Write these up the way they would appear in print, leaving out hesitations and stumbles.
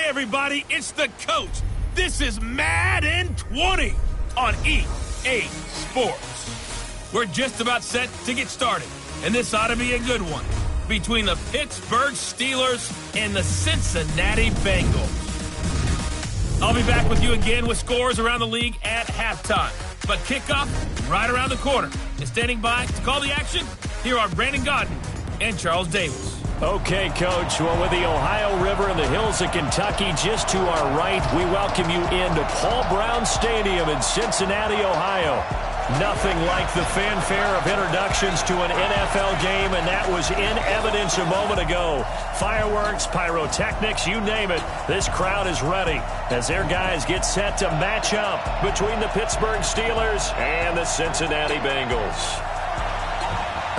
everybody, it's the coach. This is Madden 20 on EA Sports. We're just about set to get started, and this ought to be a good one between the Pittsburgh Steelers and the Cincinnati Bengals. I'll be back with you again with scores around the league at halftime. But kickoff right around the corner. And standing by to call the action, here are Brandon Godwin and Charles Davis. Okay, Coach. Well, with the Ohio River and the hills of Kentucky just to our right, we welcome you into Paul Brown Stadium in Cincinnati, Ohio. Nothing like the fanfare of introductions to an NFL game, and that was in evidence a moment ago. Fireworks, pyrotechnics, you name it. This crowd is ready as their guys get set to match up between the Pittsburgh Steelers and the Cincinnati Bengals.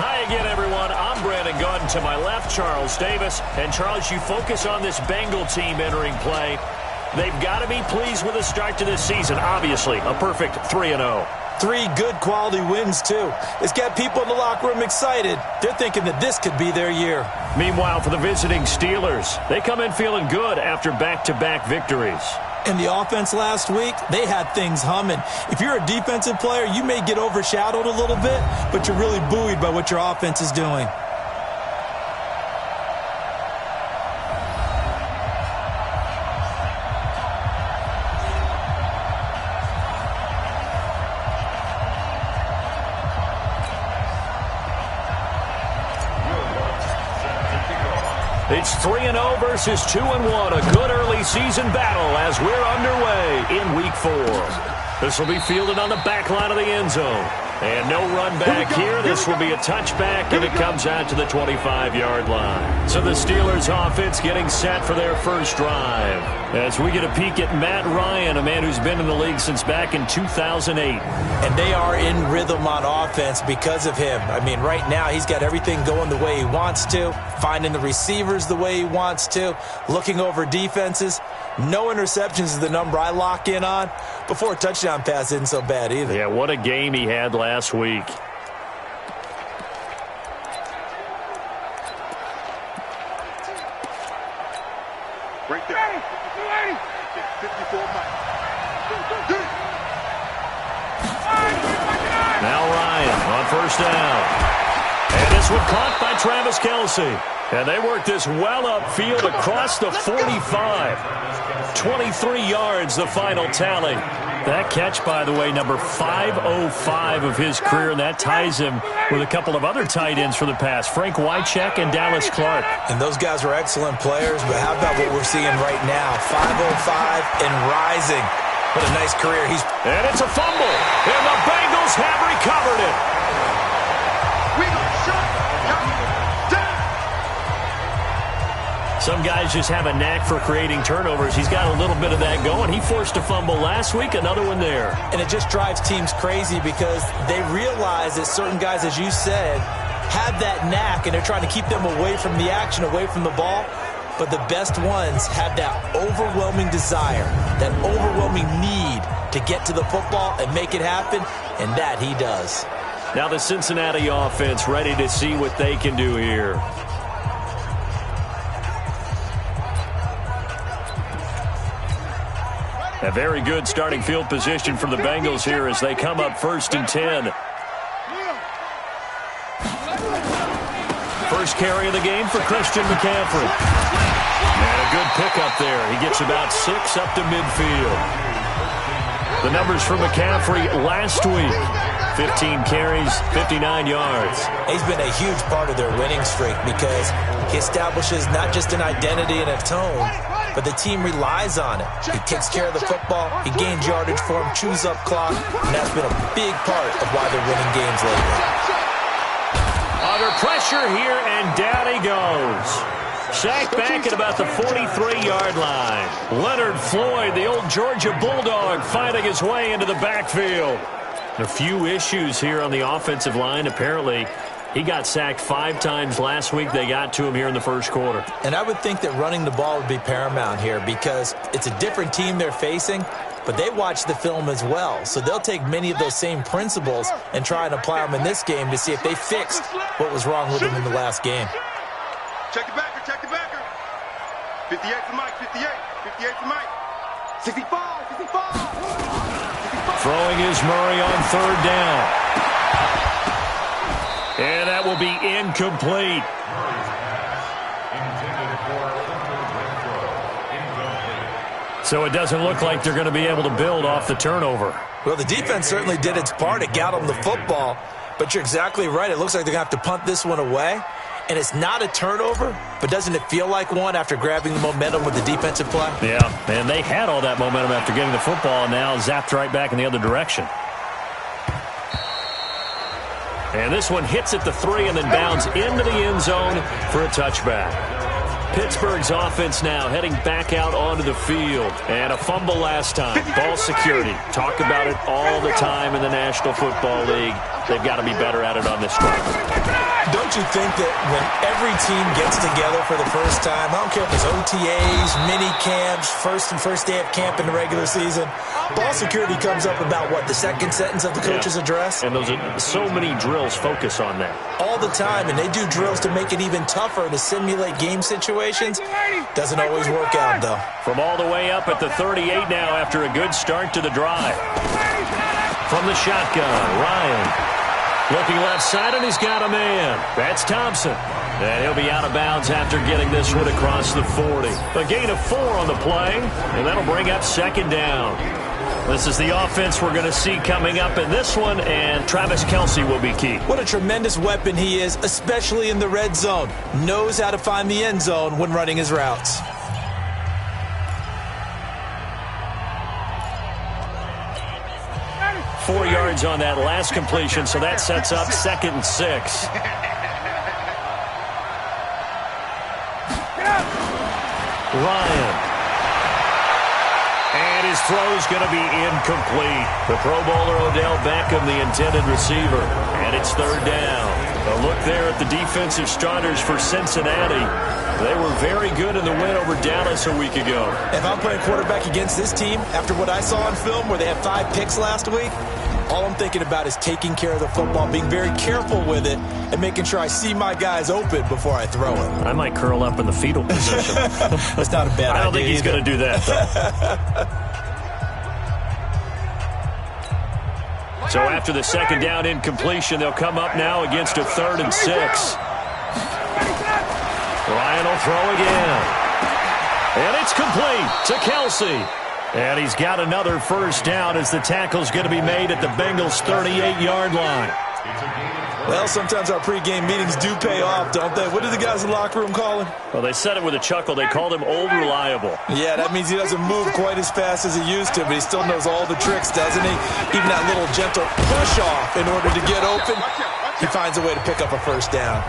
Hi again, everyone. I'm Brandon Godwin. To my left, Charles Davis. And, Charles, you focus on this Bengal team entering play. They've got to be pleased with the start to this season. Obviously, a perfect 3-0. 3 good quality wins, too. It's got people in the locker room excited. They're thinking that this could be their year. Meanwhile, for the visiting Steelers, they come in feeling good after back-to-back victories. In the offense last week, they had things humming. If you're a defensive player, you may get overshadowed a little bit, but you're really buoyed by what your offense is doing. It's 3-0 versus 2-1. A good early season battle as we're underway in Week 4. This will be fielded on the back line of the end zone. And no run back here. This will be a touchback, and it comes out to the 25-yard line. So the Steelers offense getting set for their first drive. As we get a peek at Matt Ryan, a man who's been in the league since back in 2008. And they are in rhythm on offense because of him. I mean, right now he's got everything going the way he wants to, finding the receivers the way he wants to, looking over defenses. No interceptions is the number I lock in on. Before a touchdown pass isn't so bad either. Yeah, what a game he had last week. Right there. 54 Now Ryan on first down. And this one caught by Travis Kelce. And they work this well upfield across the 45. 23 yards, the final tally. That catch, by the way, number 505 of his career, and that ties him with a couple of other tight ends for the pass, Frank Wycheck and Dallas Clark. And those guys were excellent players, but how about what we're seeing right now? 505 and rising. What a nice career. And it's a fumble, and the Bengals have recovered it. Some guys just have a knack for creating turnovers. He's got a little bit of that going. He forced a fumble last week, another one there. And it just drives teams crazy because they realize that certain guys, as you said, have that knack, and they're trying to keep them away from the action, away from the ball. But the best ones have that overwhelming desire, that overwhelming need to get to the football and make it happen, and that he does. Now the Cincinnati offense ready to see what they can do here. A very good starting field position for the Bengals here as they come up 1st and 10. First carry of the game for Christian McCaffrey. And a good pickup there. He gets about 6 up to midfield. The numbers for McCaffrey last week. 15 carries, 59 yards. He's been a huge part of their winning streak because he establishes not just an identity and a tone, but the team relies on it. He takes care of the football, he gains yardage for him, chews up clock, and that's been a big part of why they're winning games lately. Under pressure here, and down he goes. Sacked back at about the 43-yard line. Leonard Floyd, the old Georgia Bulldog, finding his way into the backfield. A few issues here on the offensive line. Apparently, he got sacked 5 times last week. They got to him here in the first quarter. And I would think that running the ball would be paramount here because it's a different team they're facing, but they watch the film as well. So they'll take many of those same principles and try and apply them in this game to see if they fixed what was wrong with them in the last game. Check the backer, check the backer. 58 for Mike, 58. 58 for Mike. 65, 65. Throwing is Murray on third down. And that will be incomplete. So it doesn't look like they're going to be able to build off the turnover. Well, the defense certainly did its part. It got them the football. But you're exactly right. It looks like they're going to have to punt this one away. And it's not a turnover, but doesn't it feel like one after grabbing the momentum with the defensive play? Yeah, and they had all that momentum after getting the football, and now zapped right back in the other direction. And this one hits at the 3 and then bounds into the end zone for a touchback. Pittsburgh's offense now heading back out onto the field. And a fumble last time. Ball security. Talk about it all the time in the National Football League. They've got to be better at it on this drive. Don't you think that when every team gets together for the first time, I don't care if it's OTAs, mini camps, first day of camp in the regular season, ball security comes up about what, the second sentence of the coach's address? And those are so many drills focus on that. All the time, and they do drills to make it even tougher to simulate game situations. Doesn't always work out, though. From all the way up at the 38 now after a good start to the drive. From the shotgun, Ryan. Looking left side, and he's got a man. That's Thompson. And he'll be out of bounds after getting this one across the 40. A gain of 4 on the play, and that'll bring up second down. This is the offense we're going to see coming up in this one, and Travis Kelce will be key. What a tremendous weapon he is, especially in the red zone. Knows how to find the end zone when running his routes. Four yards on that last completion, so that sets up 2nd and 6. Ryan. And his throw's going to be incomplete. The Pro Bowler Odell-Beckham, the intended receiver. And it's third down. A look there at the defensive starters for Cincinnati. They were very good in the win over Dallas a week ago. If I'm playing quarterback against this team, after what I saw on film where they had 5 picks last week, all I'm thinking about is taking care of the football, being very careful with it, and making sure I see my guys open before I throw it. I might curl up in the fetal position. That's not a bad idea. I don't think he's going to do that, though. So after the second down incompletion, they'll come up now against a 3rd and 6. Ryan will throw again. And it's complete to Kelce. And he's got another first down as the tackle's going to be made at the Bengals' 38-yard line. Well, sometimes our pregame meetings do pay off, don't they? What do the guys in the locker room call him? Well, they said it with a chuckle. They called him Old Reliable. Yeah, that means he doesn't move quite as fast as he used to, but he still knows all the tricks, doesn't he? Even that little gentle push-off in order to get open, he finds a way to pick up a first down.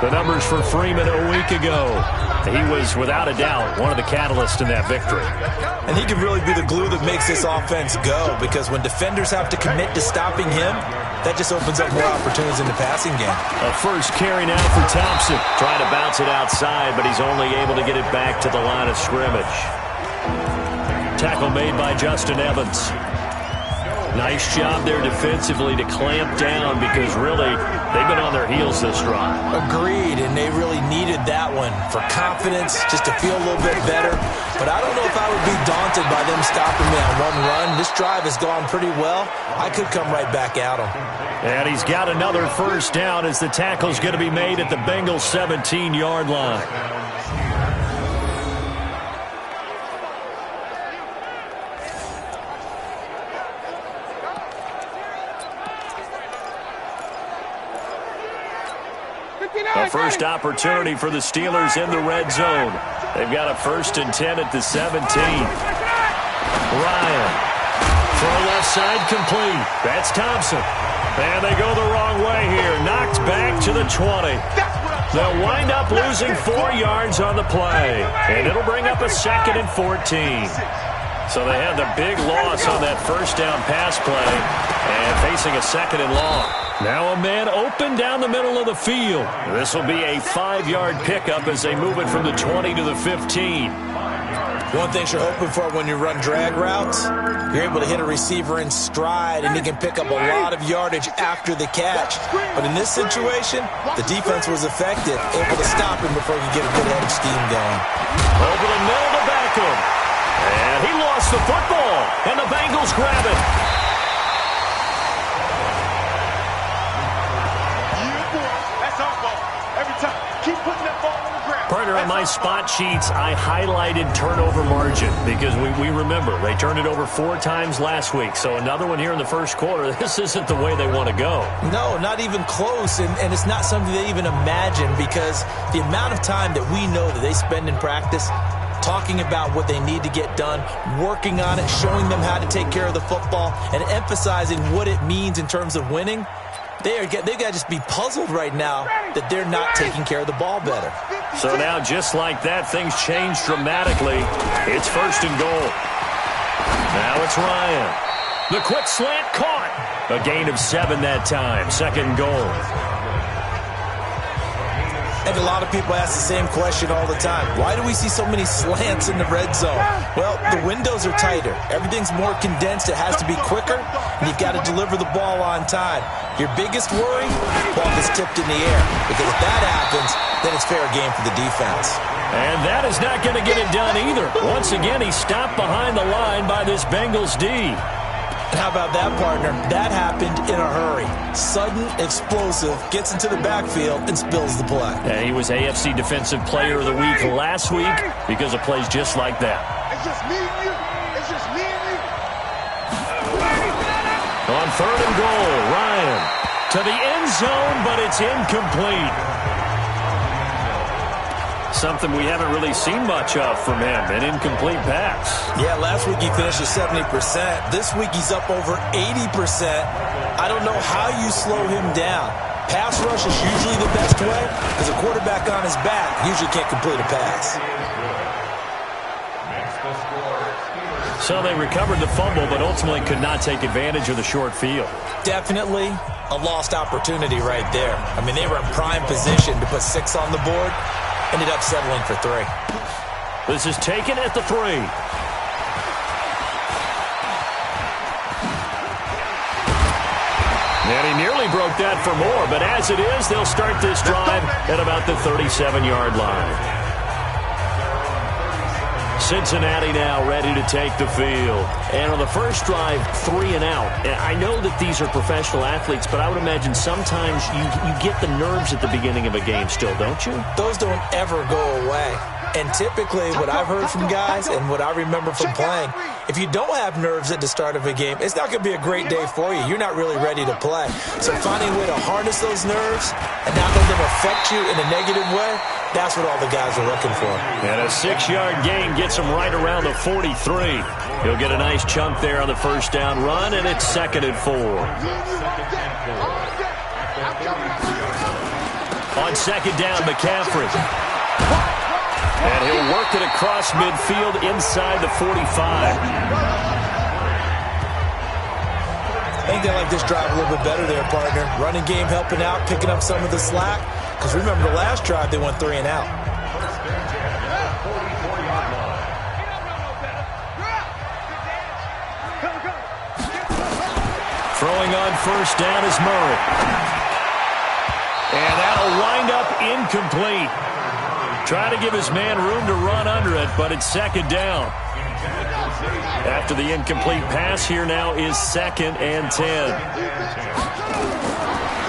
The numbers for Freeman a week ago. He was, without a doubt, one of the catalysts in that victory. And he can really be the glue that makes this offense go, because when defenders have to commit to stopping him, that just opens up more opportunities in the passing game. A first carry now for Thompson. Trying to bounce it outside, but he's only able to get it back to the line of scrimmage. Tackle made by Justin Evans. Nice job there defensively to clamp down, because really they've been on their heels this drive. Agreed, and they really needed that one for confidence, just to feel a little bit better. But I don't know if I would be daunted by them stopping me on one run. This drive has gone pretty well. I could come right back at them. And he's got another first down as the tackle's going to be made at the Bengals' 17-yard line. A first opportunity for the Steelers in the red zone. They've got a 1st and 10 at the 17. Ryan. Throw left side complete. That's Thompson. And they go the wrong way here. Knocked back to the 20. They'll wind up losing 4 yards on the play. And it'll bring up a 2nd and 14. So they had the big loss on that first down pass play. And facing a 2nd and long. Now a man open down the middle of the field. This will be a 5-yard pickup as they move it from the 20 to the 15. One thing you're hoping for when you run drag routes, you're able to hit a receiver in stride, and he can pick up a lot of yardage after the catch. But in this situation, the defense was effective, able to stop him before he could get a good head of steam going. Over the middle to Beckham. And he lost the football, and the Bengals grab it. That's our ball. Every time. Keep putting that ball on the ground. Partner, on my spot sheets, I highlighted turnover margin because we remember they turned it over 4 times last week. So another one here in the first quarter. This isn't the way they want to go. No, not even close, and it's not something they even imagine because the amount of time that we know that they spend in practice talking about what they need to get done, working on it, showing them how to take care of the football, and emphasizing what it means in terms of winning. They've got to just be puzzled right now that they're not taking care of the ball better. So now, just like that, things change dramatically. It's 1st and goal. Now it's Ryan. The quick slant caught. A gain of 7 that time. 2nd goal. And a lot of people ask the same question all the time. Why do we see so many slants in the red zone? Well, the windows are tighter. Everything's more condensed. It has to be quicker, and you've got to deliver the ball on time. Your biggest worry, ball gets tipped in the air. Because if that happens, then it's fair game for the defense. And that is not going to get it done either. Once again, he's stopped behind the line by this Bengals D. And how about that, partner? That happened in a hurry. Sudden, explosive, gets into the backfield, and spills the play. And he was AFC Defensive Player of the Week last week because of plays just like that. It's just me and you. It's just me and you. On 3rd and goal, Ryan to the end zone, but it's incomplete. Something we haven't really seen much of from him, an incomplete pass. Yeah, last week he finished at 70%. This week he's up over 80%. I don't know how you slow him down. Pass rush is usually the best way because a quarterback on his back usually can't complete a pass. So they recovered the fumble, but ultimately could not take advantage of the short field. Definitely a lost opportunity right there. I mean, they were in prime position to put 6 on the board. Ended up settling for 3. This is taken at the 3. And he nearly broke that for more, but as it is, they'll start this drive at about the 37-yard line. Cincinnati now ready to take the field. And on the first drive, 3 and out. And I know that these are professional athletes, but I would imagine sometimes you get the nerves at the beginning of a game still, don't you? Those don't ever go away. And typically what I've heard from guys and what I remember from playing, if you don't have nerves at the start of a game, it's not going to be a great day for you. You're not really ready to play. So finding a way to harness those nerves and not let them affect you in a negative way, that's what all the guys are looking for. And a 6-yard gain gets him right around the 43. He'll get a nice chunk there on the first down run, and it's 2nd and 4. On 2nd down, McCaffrey. And he'll work it across midfield inside the 45. I think they like this drive a little bit better there, partner. Running game helping out, picking up some of the slack. Because remember, the last drive, they went 3 and out. Throwing on first down is Murray. And that'll wind up incomplete. Trying to give his man room to run under it, but it's 2nd down. After the incomplete pass, here now is 2nd and 10.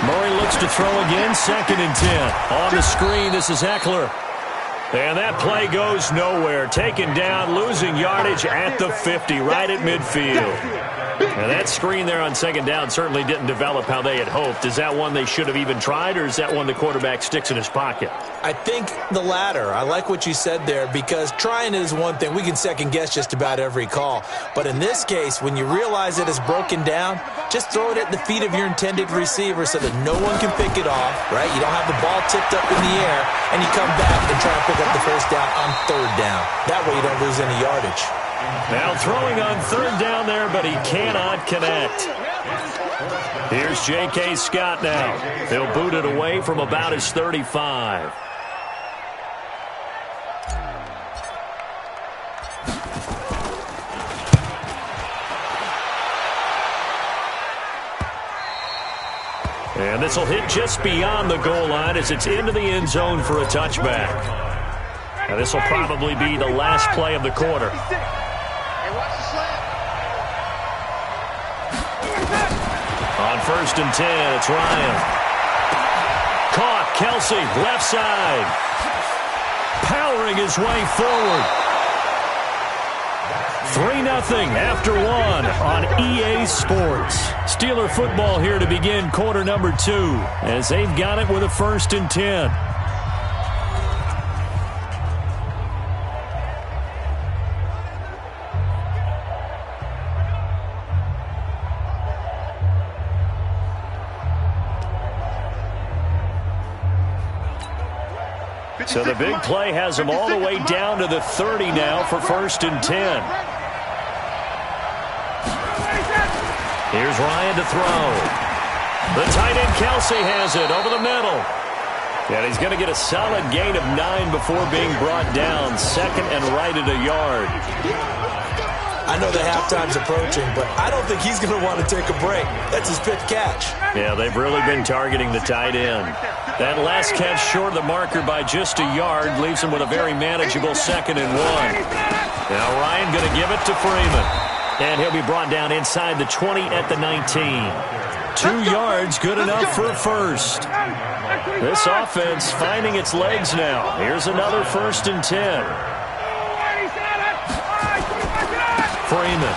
Murray looks to throw again, 2nd and 10. On the screen, this is Eckler. And that play goes nowhere. Taken down, losing yardage at the 50, right at midfield. And that screen there on 2nd down certainly didn't develop how they had hoped. Is that one they should have even tried, or is that one the quarterback sticks in his pocket? I think the latter. I like what you said there, because trying is one thing. We can second-guess just about every call. But in this case, when you realize that it's broken down, just throw it at the feet of your intended receiver so that no one can pick it off, right? You don't have the ball tipped up in the air, and you come back and try to pick up the first down on 3rd down. That way you don't lose any yardage. Now throwing on 3rd down there, but he cannot connect. Here's J.K. Scott now. He'll boot it away from about his 35. And this will hit just beyond the goal line as it's into the end zone for a touchback. Now this will probably be the last play of the quarter. On 1st and 10, it's Ryan. Caught, Kelce, left side. Powering his way forward. 3-0 after 1 on EA Sports. Steeler football here to begin quarter number 2 as they've got it with a 1st and 10. So the big play has them all the way down to the 30 now for 1st and 10. Here's Ryan to throw. The tight end Kelce has it over the middle. And he's going to get a solid gain of 9 before being brought down. 2nd and right at a yard. I know the halftime's approaching, but I don't think he's going to want to take a break. That's his 5th catch. Yeah, they've really been targeting the tight end. That last catch short of the marker by just a yard leaves him with a very manageable 2nd and 1. Now Ryan going to give it to Freeman. And he'll be brought down inside the 20 at the 19. 2 yards, good enough for a first. This offense finding its legs now. Here's another 1st and 10. Freeman.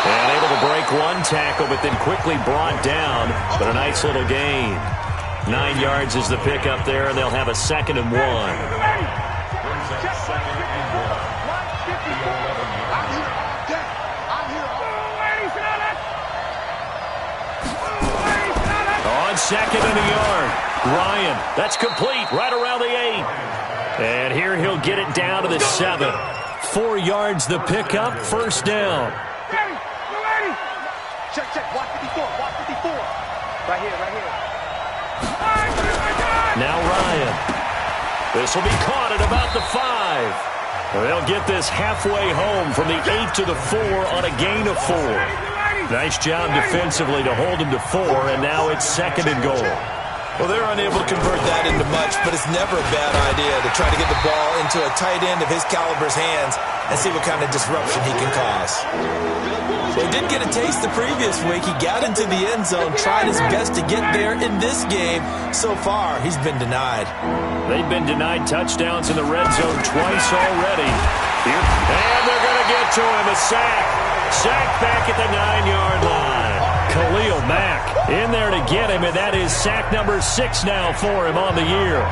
And able to break 1 tackle, but then quickly brought down. But a nice little gain. 9 yards is the pickup there, and they'll have a 2nd and 1. On 2nd and a yard. Ryan, that's complete right around the 8. And here he'll get it down to the 7. 4 yards the pickup, 1st down. Check, watch 54, watch 54. Right here. Now Ryan. This will be caught at about the 5. They'll get this halfway home from the 8 to the 4 on a gain of 4. Nice job defensively to hold him to 4, and now it's 2nd and goal. Well, they're unable to convert that into much, but it's never a bad idea to try to get the ball into a tight end of his caliber's hands and see what kind of disruption he can cause. Well, he did get a taste the previous week. He got into the end zone, tried his best to get there in this game. So far, he's been denied. They've been denied touchdowns in the red zone twice already. And they're going to get to him, a sack. Sack back at the 9-yard line. Khalil Mack in there to get him, and that is sack number 6 now for him on the year.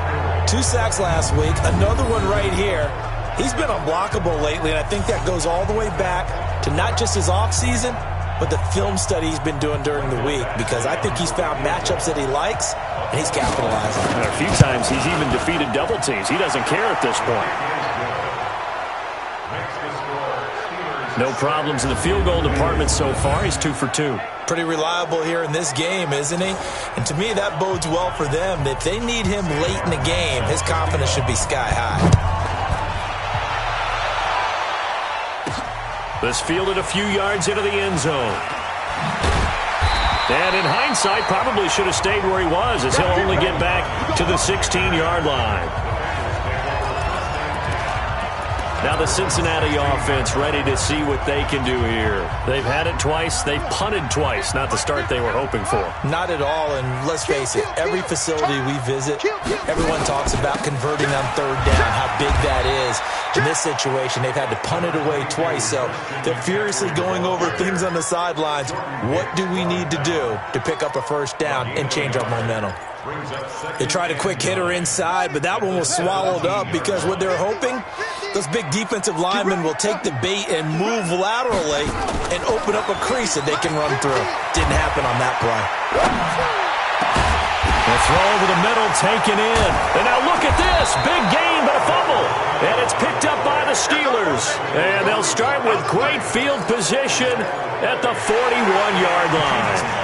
2 sacks last week, another one right here. He's been unblockable lately, and I think that goes all the way back to not just his offseason, but the film study he's been doing during the week, because I think he's found matchups that he likes, and he's capitalizing. And a few times he's even defeated double teams. He doesn't care at this point. No problems in the field goal department so far. He's 2 for 2. Pretty reliable here in this game, isn't he? And to me, that bodes well for them. If they need him late in the game, his confidence should be sky high. This fielded a few yards into the end zone. And in hindsight, probably should have stayed where he was, as he'll only get back to the 16-yard line. Now the Cincinnati offense ready to see what they can do here. They've had it twice. They've punted twice. Not the start they were hoping for. Not at all, and let's face it, every facility we visit, everyone talks about converting on 3rd down, how big that is. In this situation, they've had to punt it away twice, so they're furiously going over things on the sidelines. What do we need to do to pick up a 1st down and change our momentum? They tried a quick hitter inside, but that one was swallowed up because what they're hoping, those big defensive linemen will take the bait and move laterally and open up a crease that they can run through. Didn't happen on that play. The throw over the middle taken in. And now look at this. Big gain, but a fumble. And it's picked up by the Steelers. And they'll start with great field position at the 41-yard line.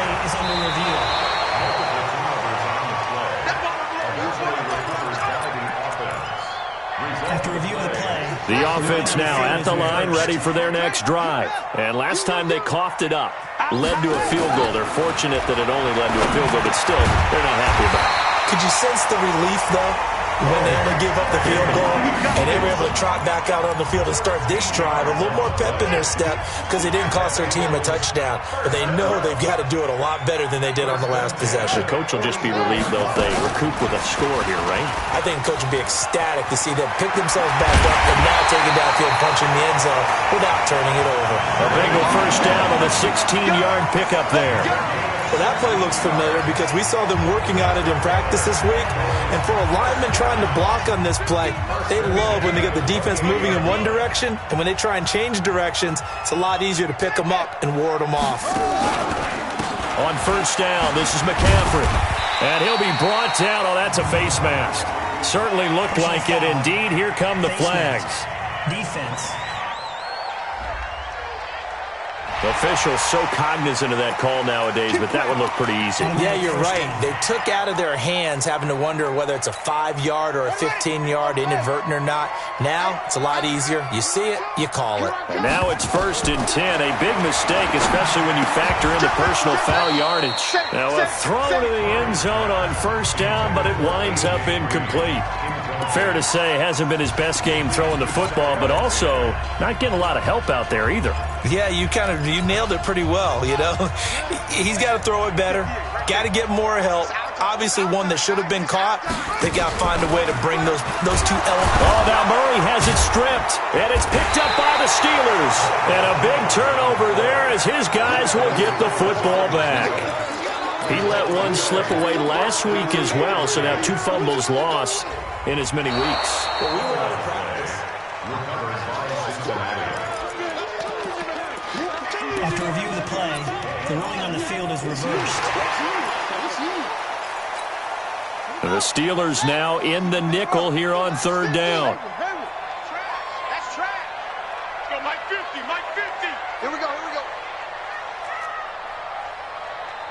After review of the play, the offense now at the line, ready for their next drive. And last time they coughed it up. led to a field goal. They're fortunate that it only led to a field goal, but still, they're not happy about it. Could you sense the relief, though, when they only give up the field goal and they were able to trot back out on the field and start this drive, a little more pep in their step because they didn't cost their team a touchdown, but they know they've got to do it a lot better than they did on the last possession. The coach will just be relieved, though, if they recoup with a score here, right? I think the coach will be ecstatic to see them pick themselves back up and now take it downfield, punching the end zone without turning it over. A Bengal first down on the 16-yard pickup there. Well, that play looks familiar because we saw them working on it in practice this week. And for a lineman trying to block on this play, they love when they get the defense moving in one direction. And when they try and change directions, it's a lot easier to pick them up and ward them off. On first down, this is McCaffrey. And he'll be brought down. Oh, that's a face mask. Certainly looked like it. Indeed, here come the flags. Defense. The officials so cognizant of that call nowadays, but that one looked pretty easy. Yeah, you're right. They took out of their hands having to wonder whether it's a 5-yard or a 15-yard, inadvertent or not. Now, it's a lot easier. You see it, you call it. And now it's 1st and 10. A big mistake, especially when you factor in the personal foul yardage. Now a throw to the end zone on first down, but it winds up incomplete. Fair to say, hasn't been his best game throwing the football, but also not getting a lot of help out there either. Yeah, you nailed it pretty well, you know. He's got to throw it better. Got to get more help. Obviously one that should have been caught. They got to find a way to bring those two elements. Oh, now Murray has it stripped, and it's picked up by the Steelers. And a big turnover there as his guys will get the football back. He let one slip away last week as well, so now 2 fumbles lost in as many weeks. Well, we were out of practice. After review of the play, the ruling on the field is reversed. The Steelers now in the nickel here on 3rd down. That's track. Go, Mike 50, Mike 50. Here we go.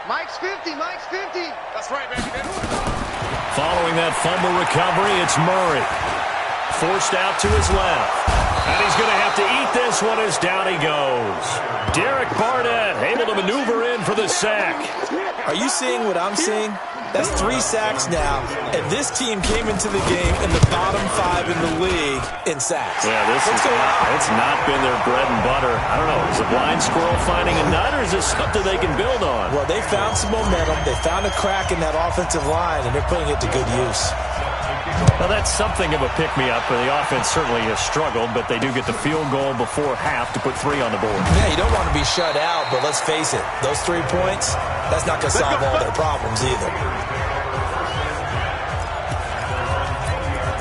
Mike's 50, Mike's 50. That's right, baby. Following that fumble recovery, it's Murray. Forced out to his left. And he's going to have to eat this one as down he goes. Derek Barnett able to maneuver in for the sack. Are you seeing what I'm seeing? That's 3 sacks now, and this team came into the game in the bottom 5 in the league in sacks. Yeah, it's not been their bread and butter. I don't know, is a blind squirrel finding a nut, or is this something they can build on? Well, they found some momentum. They found a crack in that offensive line, and they're putting it to good use. Well, that's something of a pick-me-up. The offense certainly has struggled, but they do get the field goal before half to put 3 on the board. Yeah, you don't want to be shut out, but let's face it, those 3 points, that's not going to solve all their problems either.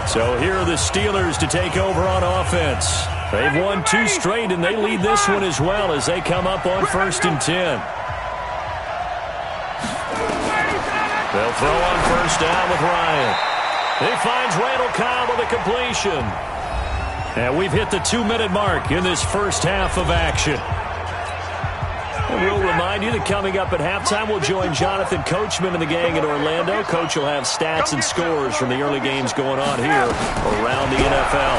So here are the Steelers to take over on offense. They've won 2 straight, and they lead this one as well as they come up on 1st and 10. They'll throw on 1st down with Ryan. He finds Randall Cobb with a completion. And we've hit the 2-minute mark in this first half of action. And we'll remind you that coming up at halftime, we'll join Jonathan Coachman and the gang in Orlando. Coach will have stats and scores from the early games going on here around the NFL.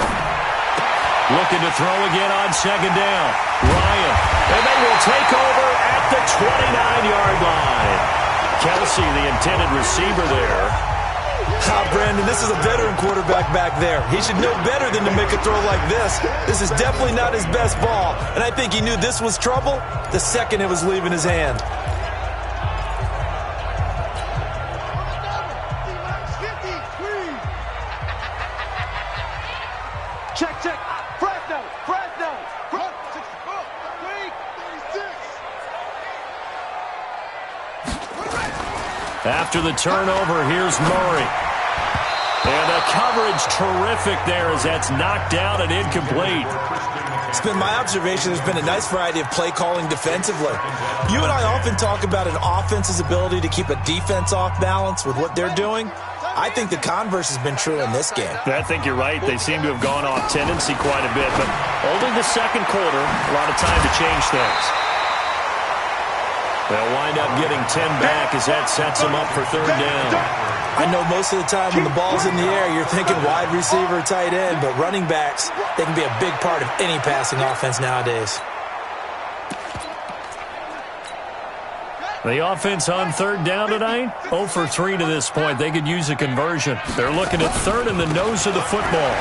Looking to throw again on 2nd down. Ryan. And they will take over at the 29-yard line. Kelce, the intended receiver there. Brandon, this is a veteran quarterback back there. He should know better than to make a throw like this. This is definitely not his best ball, and I think he knew this was trouble the second it was leaving his hand. Check. Fresno. 36. After the turnover, here's Murray. And the coverage terrific there as that's knocked down and incomplete. It's been my observation there's been a nice variety of play calling defensively. You and I often talk about an offense's ability to keep a defense off balance with what they're doing. I think the converse has been true in this game. I think you're right. They seem to have gone off tendency quite a bit, but only the 2nd quarter, a lot of time to change things. They'll wind up getting 10 back as that sets them up for 3rd down. I know most of the time when the ball's in the air, you're thinking wide receiver, tight end, but running backs, they can be a big part of any passing offense nowadays. The offense on third down tonight, 0 for 3 to this point. They could use a conversion. They're looking at third in the nose of the football.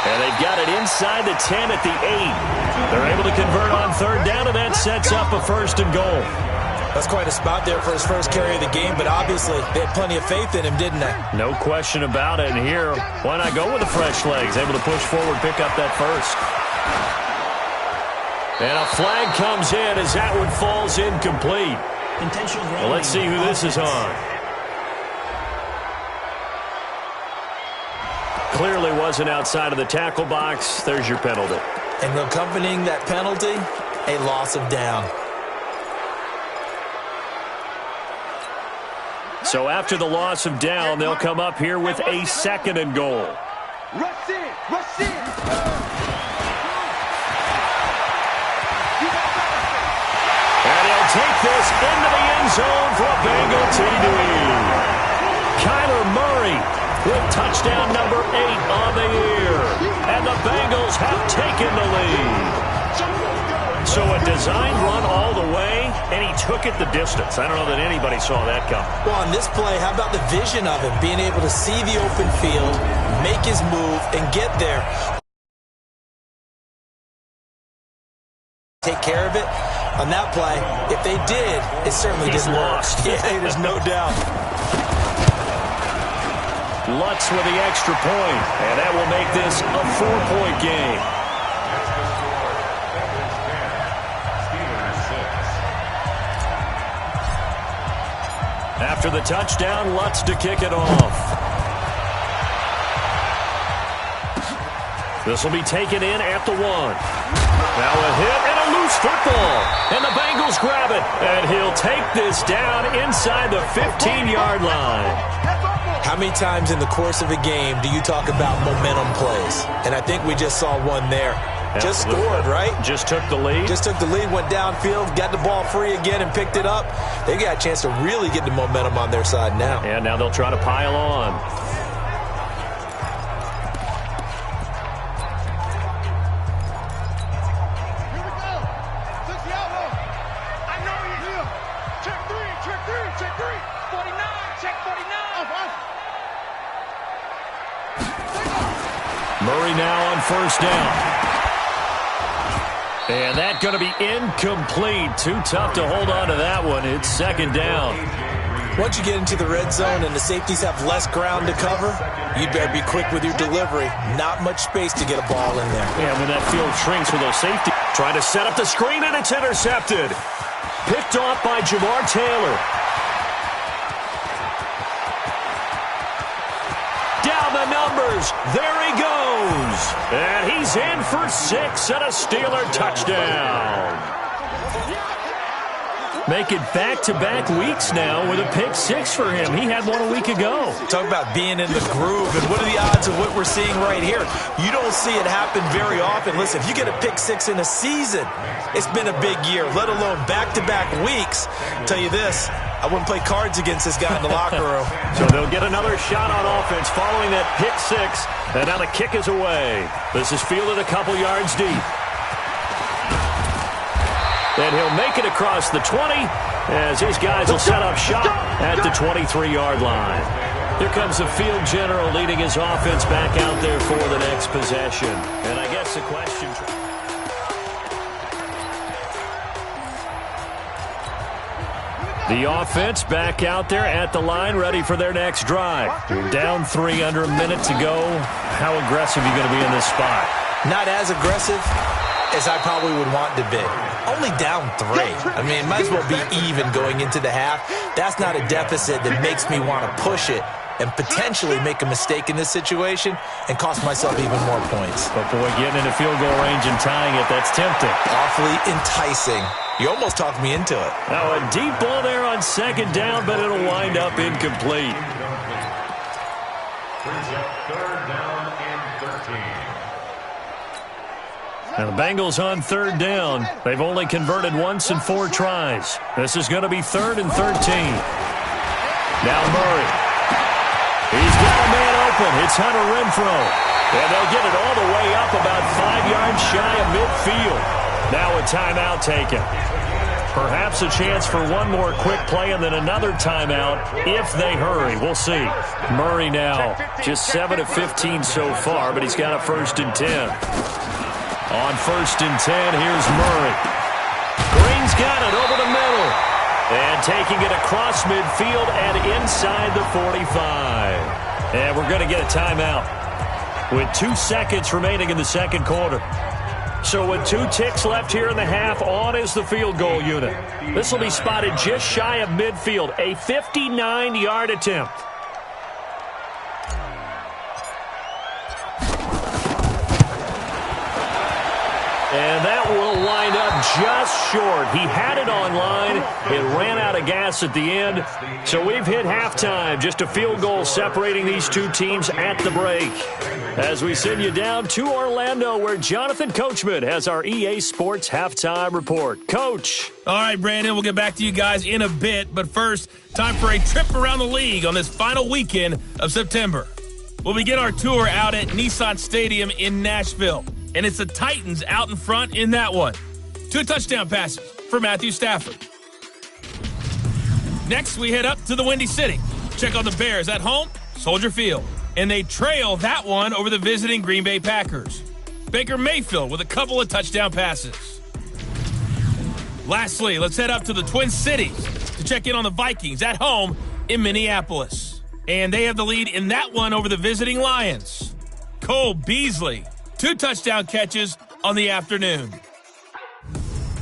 And they've got it inside the 10 at the 8. They're able to convert on third down, and that sets up a 1st and goal. That's quite a spot there for his first carry of the game, but obviously they had plenty of faith in him, didn't they? No question about it. And here, why not go with the fresh legs? Able to push forward, pick up that first. And a flag comes in as that one falls incomplete. Intentional Well, let's see who this is on. Clearly wasn't outside of the tackle box. There's your penalty. And accompanying that penalty, a loss of down. So after the loss of down, they'll come up here with a 2nd and goal. Rush in, rush in. And he'll take this into the end zone for a Bengal TD. Kyler Murray with touchdown number 8 on the year. And the Bengals have taken the lead. So a designed run all the way, and he took it the distance. I don't know that anybody saw that coming. Well, on this play, how about the vision of him, being able to see the open field, make his move, and get there. Take care of it. On that play, if they did, it certainly didn't work. Yeah, there's no doubt. Lutz with the extra point, and that will make this a 4-point game. After the touchdown, Lutz to kick it off. This will be taken in at the 1. Now a hit and a loose football. And the Bengals grab it. And he'll take this down inside the 15-yard line. How many times in the course of a game do you talk about momentum plays? And I think we just saw one there. Just scored, right? Just took the lead. Just took the lead, went downfield, got the ball free again and picked it up. They got a chance to really get the momentum on their side now. And now they'll try to pile on. Here we go. Took the outlaw. I know he's here. Check 3, check 3, check 3. 49, check 49. Murray now on 1st down. And that's going to be incomplete. Too tough to hold on to that one. It's 2nd down. Once you get into the red zone and the safeties have less ground to cover, you'd better be quick with your delivery. Not much space to get a ball in there. Yeah, when that field shrinks with those safeties. Trying to set up the screen, and it's intercepted. Picked off by Jamar Taylor. Down the numbers. There he goes. And he's in for 6 and a Steeler touchdown. Make it back-to-back weeks now with a pick 6 for him. He had one a week ago. Talk about being in the groove, and what are the odds of what we're seeing right here? You don't see it happen very often. Listen, if you get a pick 6 in a season, it's been a big year, let alone back-to-back weeks. I'll tell you this, I wouldn't play cards against this guy in the locker room. So they'll get another shot on offense following that pick 6, and now the kick is away. This is fielded a couple yards deep. And he'll make it across the 20 as his guys will set up shop at the 23-yard line. Here comes the field general leading his offense back out there for the next possession. And I guess the question... The offense back out there at the line, ready for their next drive. Down 3, under a minute to go. How aggressive are you going to be in this spot? Not as aggressive as I probably would want to be. Only down 3. I mean, it might as well be even going into the half. That's not a deficit that makes me want to push it and potentially make a mistake in this situation and cost myself even more points. But boy, getting into field goal range and tying it, that's tempting. Awfully enticing. You almost talked me into it. Now a deep ball there on 2nd down, but it'll wind up incomplete. Brings up 3rd down and 13. And the Bengals on 3rd down. They've only converted once in 4 tries. This is going to be 3rd and 13. Now Murray. He's got a man open. It's Hunter Renfrow. And they'll get it all the way up about 5 yards shy of midfield. Now a timeout taken. Perhaps a chance for one more quick play and then another timeout if they hurry. We'll see. Murray now just 7 of 15 so far, but he's got a 1st and 10. On 1st and 10, here's Murray. Green's got it over the middle. And taking it across midfield and inside the 45. And we're going to get a timeout with 2 seconds remaining in the second quarter. So with 2 ticks left here in the half, on is the field goal unit. This will be spotted just shy of midfield, a 59-yard attempt. And that will line up just short. He had it on line. It ran out of gas at the end. So we've hit halftime. Just a field goal separating these 2 teams at the break. As we send you down to Orlando, where Jonathan Coachman has our EA Sports Halftime Report. Coach. All right, Brandon, we'll get back to you guys in a bit. But first, time for a trip around the league on this final weekend of September. We'll begin our tour out at Nissan Stadium in Nashville. And it's the Titans out in front in that one. 2 touchdown passes for Matthew Stafford. Next, we head up to the Windy City. Check on the Bears at home, Soldier Field. And they trail that one over the visiting Green Bay Packers. Baker Mayfield with a couple of touchdown passes. Lastly, let's head up to the Twin Cities to check in on the Vikings at home in Minneapolis. And they have the lead in that one over the visiting Lions. Cole Beasley, 2 touchdown catches on the afternoon.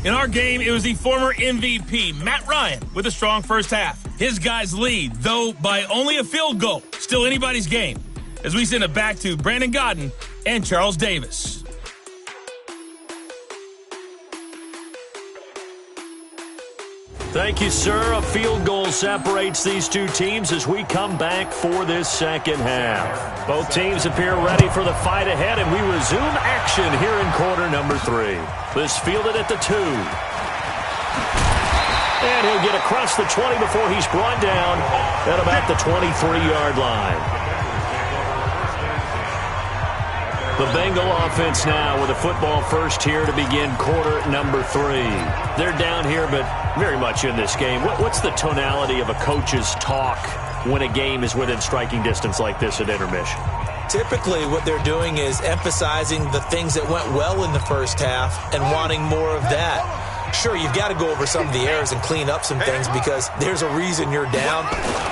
In our game, it was the former MVP, Matt Ryan, with a strong first half. His guys lead, though by only a field goal. Still anybody's game, as we send it back to Brandon Godwin and Charles Davis. Thank you, sir. A field goal separates these 2 teams as we come back for this second half. Both teams appear ready for the fight ahead, and we resume action here in quarter number 3. This fielded at the 2. And he'll get across the 20 before he's brought down at about the 23-yard line. The Bengal offense now with a football first here to begin quarter number 3. They're down here, but very much in this game. What's the tonality of a coach's talk when a game is within striking distance like this at intermission? Typically, what they're doing is emphasizing the things that went well in the first half and wanting more of that. Sure, you've got to go over some of the errors and clean up some things because there's a reason you're down.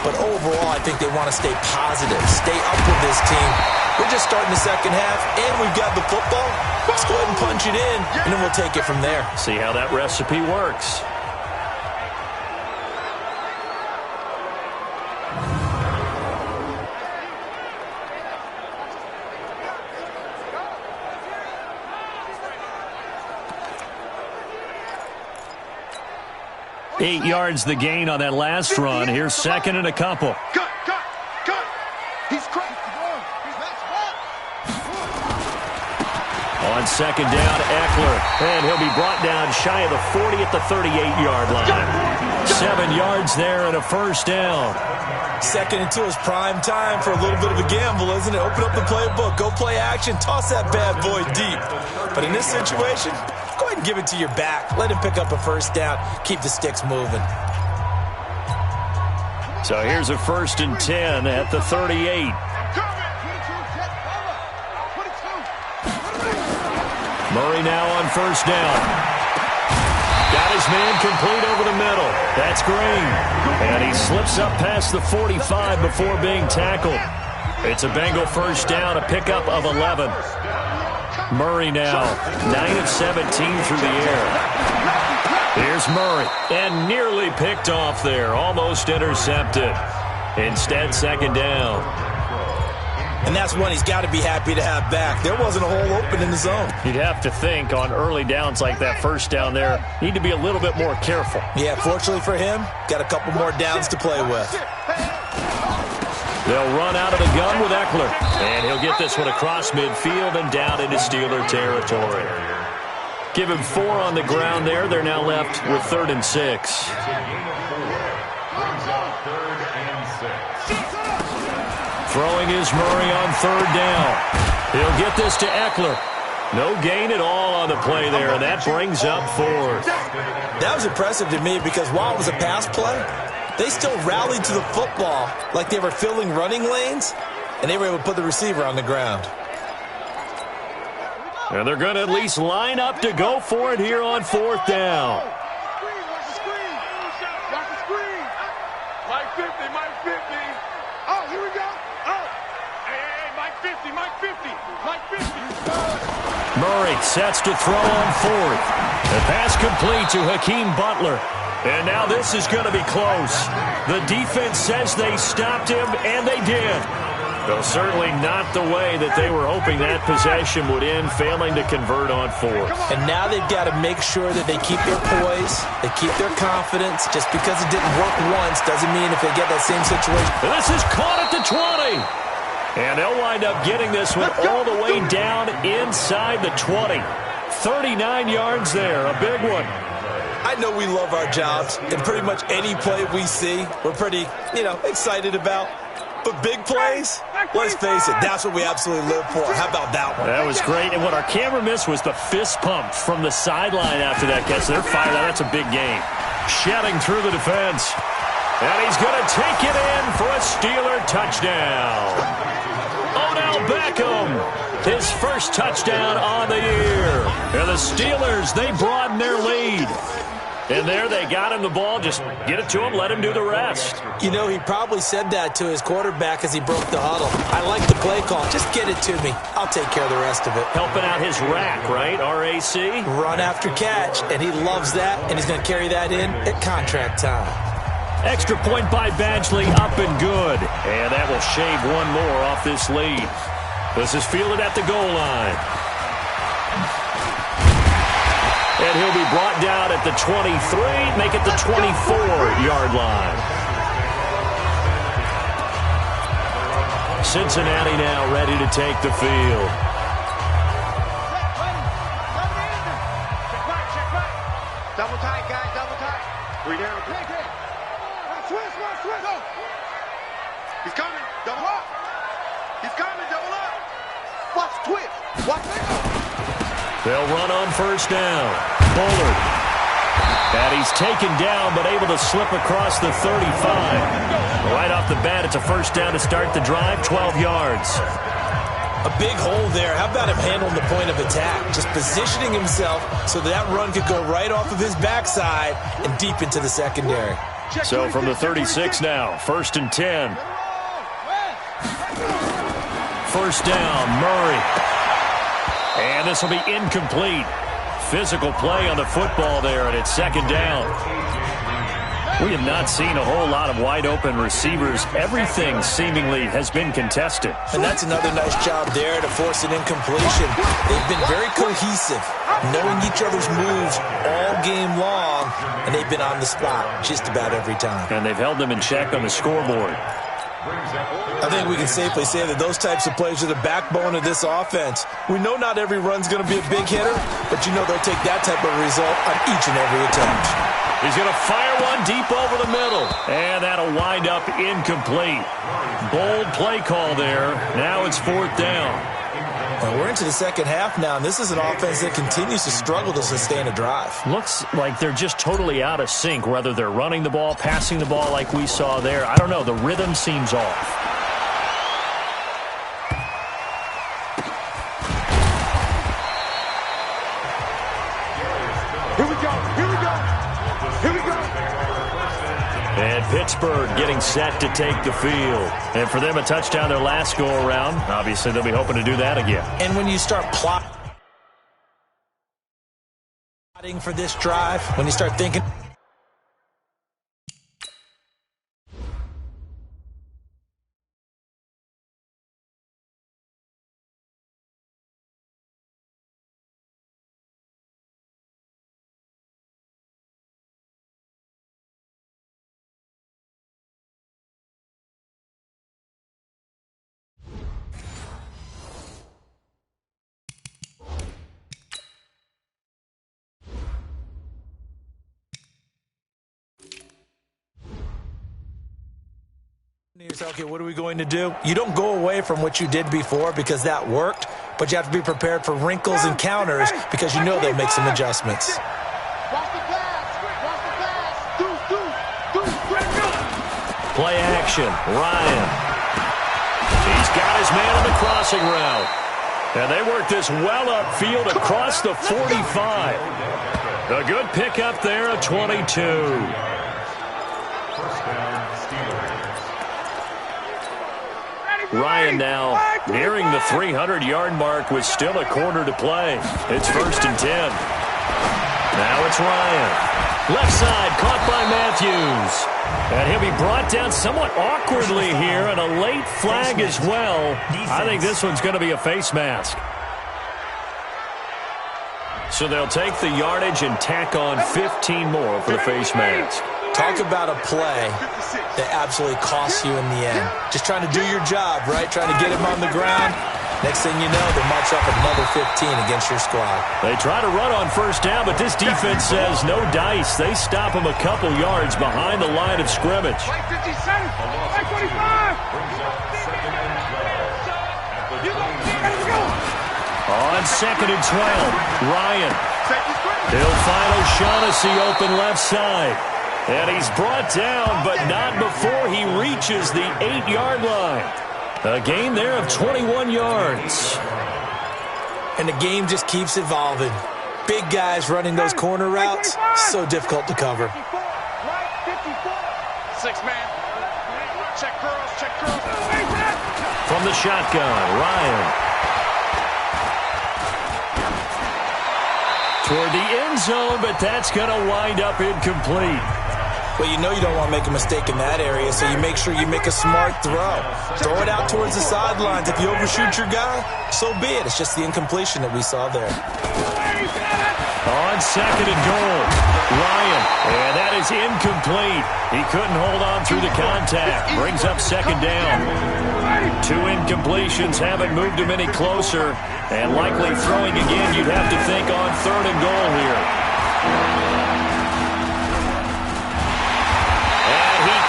But overall, I think they want to stay positive, stay up with this team. We're just starting the second half, and we've got the football. Let's go ahead and punch it in, and then we'll take it from there. See how that recipe works. Eight yards the gain on that last run. Here's second and a couple. Cut. He's crazy. On second down, Eckler. And he'll be brought down shy of the 40 at the 38-yard line. 7 yards there and a first down. Second and 2 is prime time for a little bit of a gamble, isn't it? Open up the playbook, go play action, toss that bad boy deep. But in this situation, go ahead and give it to your back. Let him pick up a first down. Keep the sticks moving. So here's a 1st and 10 at the 38. Murray now on first down. Got his man complete over the middle. That's Green. And he slips up past the 45 before being tackled. It's a Bengal first down, a pickup of 11. Murray now, 9 of 17 through the air. Here's Murray, and nearly picked off there, almost intercepted. Instead, second down. And that's one he's got to be happy to have back. There wasn't a hole open in the zone. You'd have to think on early downs like that first down there, need to be a little bit more careful. Yeah, fortunately for him, got a couple more downs to play with. They'll run out of the gun with Eckler. And he'll get this one across midfield and down into Steeler territory. Give him 4 on the ground there. They're now left with 3rd and 6. Throwing is Murray on 3rd down. He'll get this to Eckler. No gain at all on the play there, and that brings up fourth. That was impressive to me because while it was a pass play, they still rallied to the football like they were filling running lanes, and they were able to put the receiver on the ground. And they're going to at least line up to go for it here on fourth down. Watch the screen. Watch the screen. Mike 50, Mike 50. Oh, here we go. Oh. Hey, Mike 50, Mike 50, Mike 50. Murray sets to throw on fourth. The pass complete to Hakeem Butler. And now this is going to be close. The defense says they stopped him, and they did. Though certainly not the way that they were hoping that possession would end, failing to convert on fourth. And now they've got to make sure that they keep their poise, they keep their confidence. Just because it didn't work once doesn't mean if they get that same situation. And this is caught at the 20. And they'll wind up getting this one all the way down inside the 20. 39 yards there, a big one. I know we love our jobs, and pretty much any play we see, we're pretty, excited about. But big plays, let's face it, that's what we absolutely live for. How about that one? That was great. And what our camera missed was the fist pump from the sideline after that catch. They're fired out. That's a big game. Shedding through the defense. And he's going to take it in for a Steeler touchdown. Odell-Beckham, his first touchdown on the year. And the Steelers, they broaden their lead. And there they got him the ball. Just get it to him, let him do the rest. He probably said that to his quarterback as he broke the huddle. I like the play call. Just get it to me. I'll take care of the rest of it. Helping out his rack, right? RAC? Run after catch, and he loves that, and he's going to carry that in at contract time. Extra point by Badgley, up and good. And that will shave one more off this lead. This is fielded at the goal line. And he'll be brought down at the 23, make it the 24-yard line. Cincinnati now ready to take the field. Check back. Double tight, guys, double tight. 3 down. Switch. Go. He's coming. Double up. He's coming. Double up. Watch twitch. Watch it. They'll run on first down. Bullard. And he's taken down, but able to slip across the 35. Right off the bat, it's a first down to start the drive, 12 yards. A big hole there. How about him handling the point of attack? Just positioning himself so that run could go right off of his backside and deep into the secondary. So from the 36 now, 1st and 10. First down, Murray. And this will be incomplete. Physical play on the football there, and it's 2nd down. We have not seen a whole lot of wide-open receivers. Everything seemingly has been contested. And that's another nice job there to force an incompletion. They've been very cohesive, knowing each other's moves all game long, and they've been on the spot just about every time. And they've held them in check on the scoreboard. I think we can safely say that those types of plays are the backbone of this offense. We know not every run's going to be a big hitter, but they'll take that type of result on each and every attempt. He's going to fire one deep over the middle. And that'll wind up incomplete. Bold play call there. Now it's 4th down. Well, we're into the second half now, and this is an offense that continues to struggle to sustain a drive. Looks like they're just totally out of sync, whether they're running the ball, passing the ball like we saw there. I don't know. The rhythm seems off. And Pittsburgh getting set to take the field. And for them, a touchdown their last go-around. Obviously, they'll be hoping to do that again. And when you start plotting for this drive, when you start thinking Okay, what are we going to do? You don't go away from what you did before because that worked, but you have to be prepared for wrinkles and counters because you know they'll make some adjustments. Play action, Ryan. He's got his man on the crossing route. And they work this well upfield across the 45. A good pickup there at 22. Ryan now nearing the 300-yard mark with still a quarter to play. It's 1st and 10. Now it's Ryan. Left side caught by Matthews. And he'll be brought down somewhat awkwardly here, and a late flag as well. I think this one's going to be a face mask. So they'll take the yardage and tack on 15 more for the face mask. Talk about a play that absolutely costs you in the end. Just trying to do your job, right? Trying to get him on the ground. Next thing you know, they'll march up another 15 against your squad. They try to run on 1st down, but this defense says no dice. They stop him a couple yards behind the line of scrimmage. On 2nd and 12, Ryan. He'll find O'Shaughnessy open left side. And he's brought down, but not before he reaches the 8-yard line. A gain there of 21 yards. And the game just keeps evolving. Big guys running those corner routes, so difficult to cover. 6-man. Check girls, check girls. From the shotgun, Ryan. Toward the end zone, but that's going to wind up incomplete. Well, you know you don't want to make a mistake in that area, so you make sure you make a smart throw. Throw it out towards the sidelines. If you overshoot your guy, so be it. It's just the incompletion that we saw there. On 2nd and goal, Ryan. And that is incomplete. He couldn't hold on through the contact. Brings up 2nd down. 2 incompletions haven't moved him any closer. And likely throwing again, you'd have to think on 3rd and goal here.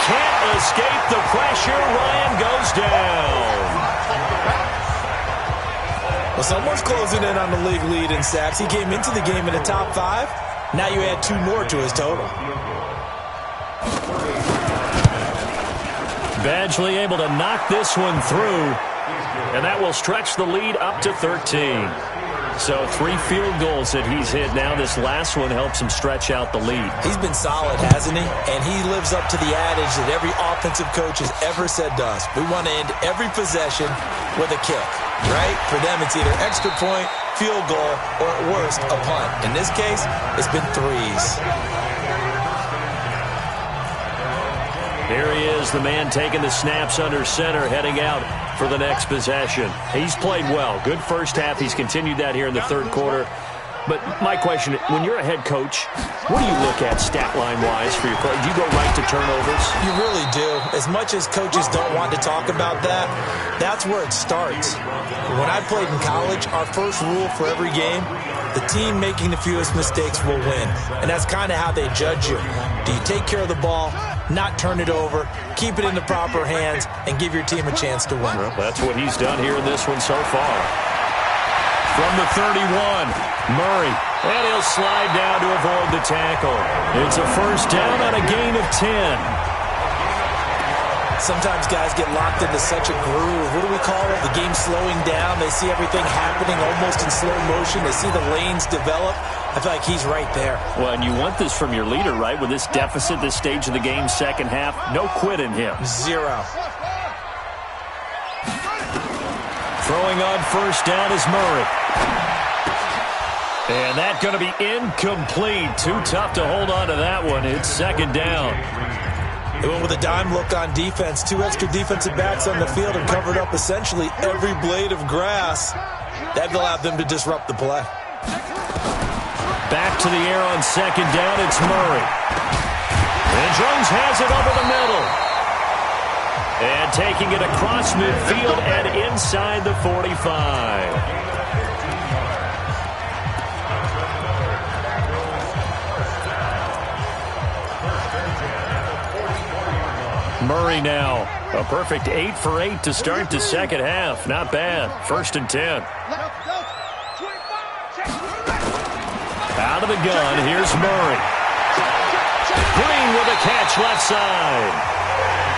Can't escape the pressure. Ryan goes down. Well, someone's closing in on the league lead in sacks. He came into the game in the top 5. Now you add 2 more to his total. Badgley able to knock this one through, and that will stretch the lead up to 13. So 3 field goals that he's hit now. This last one helps him stretch out the lead. He's been solid, hasn't he? And he lives up to the adage that every offensive coach has ever said to us. We want to end every possession with a kick, right? For them, it's either extra point, field goal, or at worst, a punt. In this case, it's been 3s. Here he is, the man taking the snaps under center, heading out for the next possession. He's played well. Good first half. He's continued that here in the 3rd quarter. But my question, when you're a head coach, what do you look at stat line-wise for your play? Do you go right to turnovers? You really do. As much as coaches don't want to talk about that, that's where it starts. When I played in college, our first rule for every game, the team making the fewest mistakes will win. And that's kind of how they judge you. Do you take care of the ball, not turn it over, keep it in the proper hands, and give your team a chance to win? Well, that's what he's done here in this one so far. From the 31, Murray. And he'll slide down to avoid the tackle. It's a 1st down on a gain of 10. Sometimes guys get locked into such a groove. What do we call it? The game slowing down. They see everything happening almost in slow motion. They see the lanes develop. I feel like he's right there. Well, and you want this from your leader, right? With this deficit, this stage of the game, 2nd half, no quit in him. 0. Throwing on 1st down is Murray. And that's going to be incomplete. Too tough to hold on to that one. It's 2nd down. They went with a dime look on defense. 2 extra defensive backs on the field and covered up essentially every blade of grass. That allowed them to disrupt the play. Back to the air on 2nd down. It's Murray. And Jones has it over the middle. And taking it across midfield and inside the 45. Murray now A perfect 8 for 8 to start the second half. Not bad. 1st and 10. Out of the gun, here's Murray. Green with a catch left side.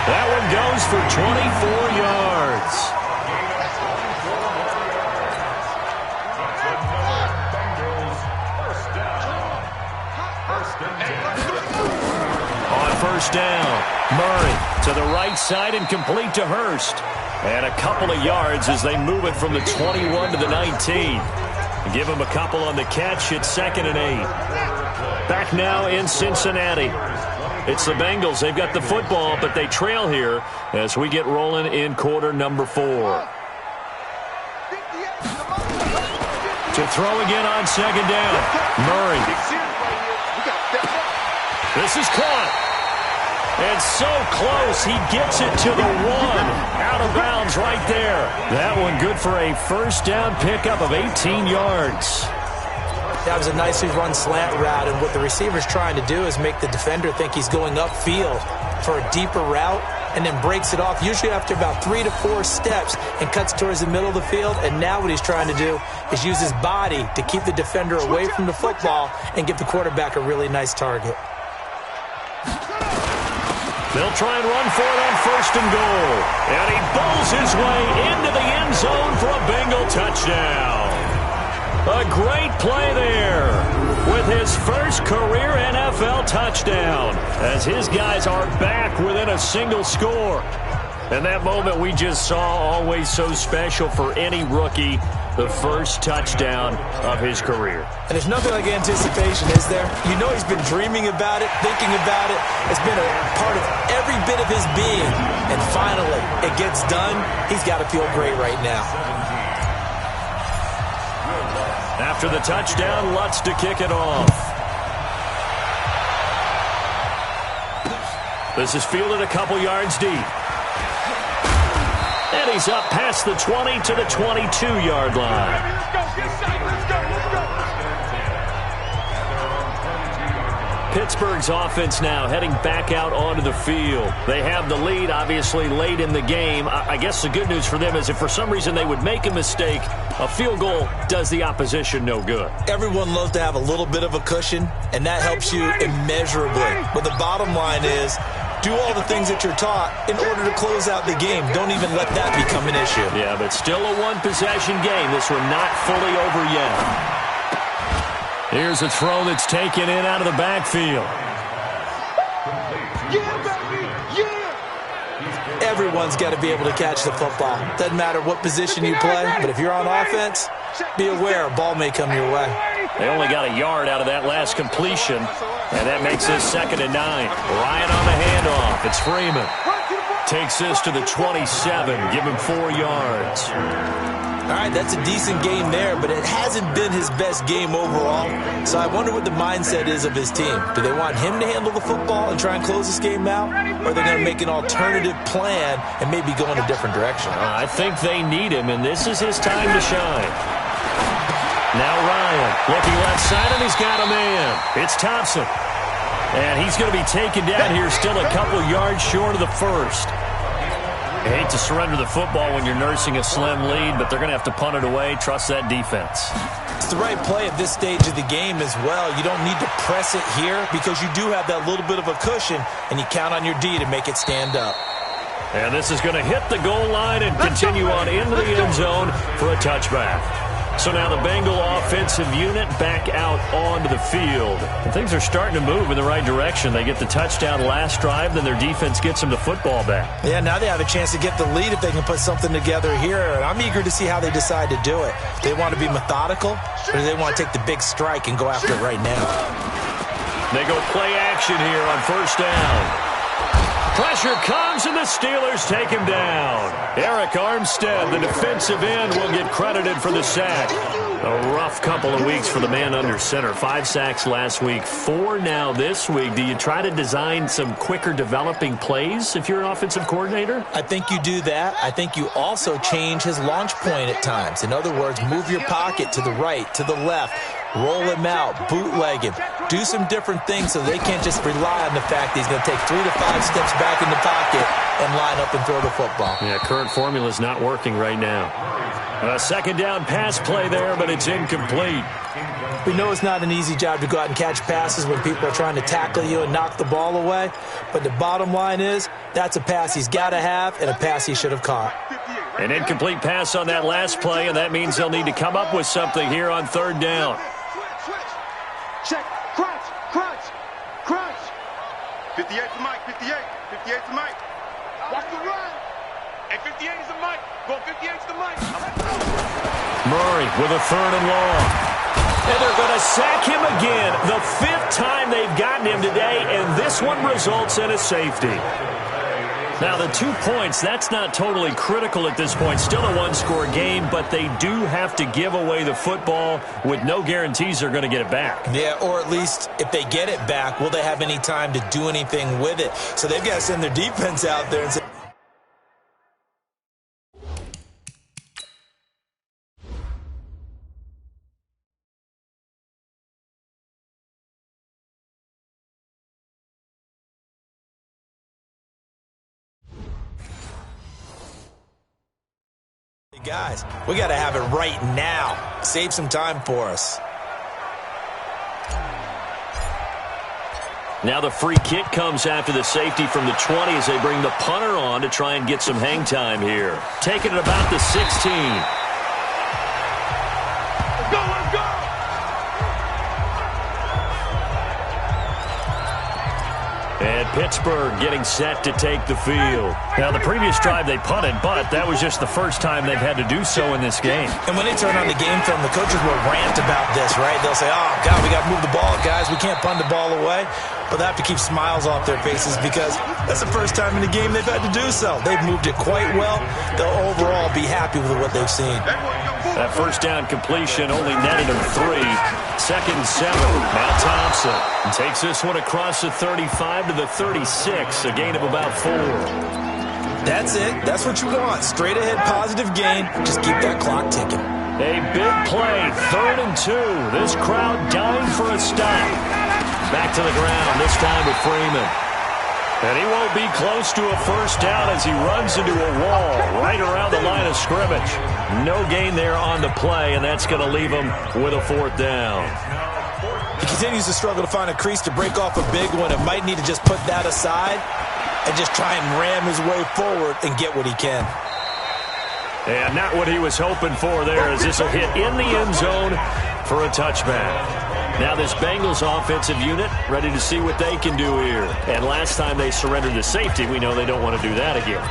That one goes for 24 yards. On 1st down, Murray to the right side and complete to Hurst. And a couple of yards as they move it from the 21 to the 19. Give him a couple on the catch. It's 2nd and 8. Back now in Cincinnati. It's the Bengals. They've got the football, but they trail here as we get rolling in quarter number 4. To throw again on 2nd down. Murray. This is caught. And so close, he gets it to the 1. Out of bounds right there. That one good for a 1st down pickup of 18 yards. That was a nicely run slant route, and what the receiver's trying to do is make the defender think he's going upfield for a deeper route and then breaks it off, usually after about 3 to 4 steps, and cuts towards the middle of the field. And now what he's trying to do is use his body to keep the defender away from the football and give the quarterback a really nice target. They'll try and run for it on 1st and goal. And he bowls his way into the end zone for a Bengal touchdown. A great play there with his first career NFL touchdown as his guys are back within a single score. And that moment we just saw, always so special for any rookie, the first touchdown of his career. And there's nothing like anticipation, is there? You know he's been dreaming about it, thinking about it. It's been a part of every bit of his being. And finally, it gets done. He's got to feel great right now. After the touchdown, Lutz to kick it off. This is fielded a couple yards deep. And he's up past the 20 to the 22-yard line. Pittsburgh's offense now heading back out onto the field. They have the lead, obviously, late in the game. I guess the good news for them is if for some reason they would make a mistake, a field goal does the opposition no good. Everyone loves to have a little bit of a cushion, and that helps you immeasurably. But the bottom line is, do all the things that you're taught in order to close out the game. Don't even let that become an issue. Yeah, but still a one-possession game. This one not fully over yet. Here's a throw that's taken in out of the backfield. Everyone's got to be able to catch the football. Doesn't matter what position you play, but if you're on offense, be aware a ball may come your way. They only got a yard out of that last completion, and that makes this 2nd and 9. Ryan on the handoff. It's Freeman. Takes this to the 27. Give him 4 yards. All right, that's a decent game there, but it hasn't been his best game overall. So I wonder what the mindset is of his team. Do they want him to handle the football and try and close this game out? Or are they going to make an alternative plan and maybe go in a different direction? I think they need him, and this is his time to shine. Now Ryan looking left side, and he's got a man. It's Thompson. And he's going to be taken down here, still a couple yards short of the first. You hate to surrender the football when you're nursing a slim lead, but they're going to have to punt it away. Trust that defense. It's the right play at this stage of the game as well. You don't need to press it here because you do have that little bit of a cushion, and you count on your D to make it stand up. And this is going to hit the goal line and continue on into the end zone for a touchback. So now the Bengal offensive unit back out onto the field. And things are starting to move in the right direction. They get the touchdown last drive, then their defense gets them the football back. Yeah, now they have a chance to get the lead if they can put something together here. And I'm eager to see how they decide to do it. They want to be methodical, or do they want to take the big strike and go after it right now? They go play action here on 1st down. Pressure comes, and the Steelers take him down. Eric Armstead, the defensive end, will get credited for the sack. A rough couple of weeks for the man under center. 5 sacks last week, 4 now this week. Do you try to design some quicker developing plays if you're an offensive coordinator? I think you do that. I think you also change his launch point at times. In other words, move your pocket to the right, to the left. roll him out, bootleg him, do some different things so they can't just rely on the fact that he's going to take 3 to 5 steps back in the pocket and line up and throw the football. Yeah, current formula is not working right now. A second down pass play there, but it's incomplete. We know it's not an easy job to go out and catch passes when people are trying to tackle you and knock the ball away, but the bottom line is that's a pass he's got to have and a pass he should have caught. An incomplete pass on that last play, and that means they'll need to come up with something here on third down. Check. Crunch. Crunch. Crunch. 58 to Mike. 58. 58 to Mike. Watch the run. And 58 is the Mike. Go 58 to the Mike. Murray with a third and long. And they're going to sack him again. The 5th time they've gotten him today, and this one results in a safety. Now, the 2 points, that's not totally critical at this point. Still a one-score game, but they do have to give away the football with no guarantees they're going to get it back. Yeah, or at least if they get it back, will they have any time to do anything with it? So they've got to send their defense out there and say, guys, we got to have it right now. Save some time for us. Now the free kick comes after the safety from the 20 as they bring the punter on to try and get some hang time here. Taking it about the 16. Let's go, let's go! And Pittsburgh getting set to take the field. Now, the previous drive they punted, but that was just the first time they've had to do so in this game. And when they turn on the game film, the coaches will rant about this, right? They'll say, oh, God, we got to move the ball, guys. We can't punt the ball away. But they have to keep smiles off their faces because that's the first time in the game they've had to do so. They've moved it quite well. They'll overall be happy with what they've seen. That first down completion only netted him 3. 2nd and 7. Now Thompson takes this one across the 35 to the 36, a gain of about 4. That's it. That's what you want. Straight ahead positive gain. Just keep that clock ticking. A big play, 3rd and 2. This crowd dying for a stop. Back to the ground, this time with Freeman. And he won't be close to a first down as he runs into a wall right around the line of scrimmage. No gain there on the play, and that's going to leave him with a 4th down. He continues to struggle to find a crease to break off a big one and might need to just put that aside and just try and ram his way forward and get what he can. And not what he was hoping for there, as this will hit in the end zone for a touchback. Now this Bengals offensive unit ready to see what they can do here. And last time they surrendered to safety, we know they don't want to do that again.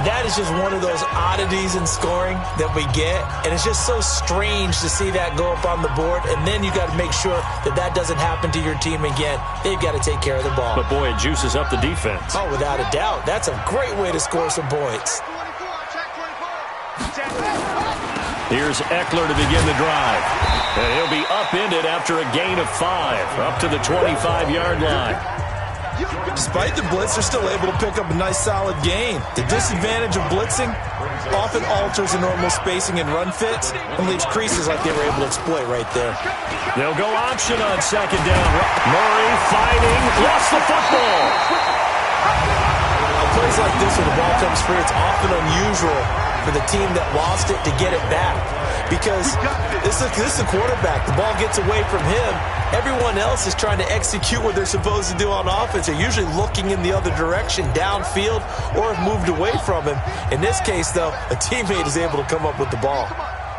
That is just one of those oddities in scoring that we get. And it's just so strange to see that go up on the board. And then you got to make sure that that doesn't happen to your team again. They've got to take care of the ball. But boy, it juices up the defense. Oh, without a doubt. That's a great way to score some points. Here's Eckler to begin the drive. And he'll be upended after a gain of 5, up to the 25-yard line. Despite the blitz, they're still able to pick up a nice solid gain. The disadvantage of blitzing often alters the normal spacing and run fits and leaves creases like they were able to exploit right there. They'll go option on 2nd down. Murray fighting, lost the football. Plays like this where the ball comes free, it's often unusual for the team that lost it to get it back. Because this is the quarterback. The ball gets away from him. Everyone else is trying to execute what they're supposed to do on offense. They're usually looking in the other direction, downfield, or have moved away from him. In this case, though, a teammate is able to come up with the ball.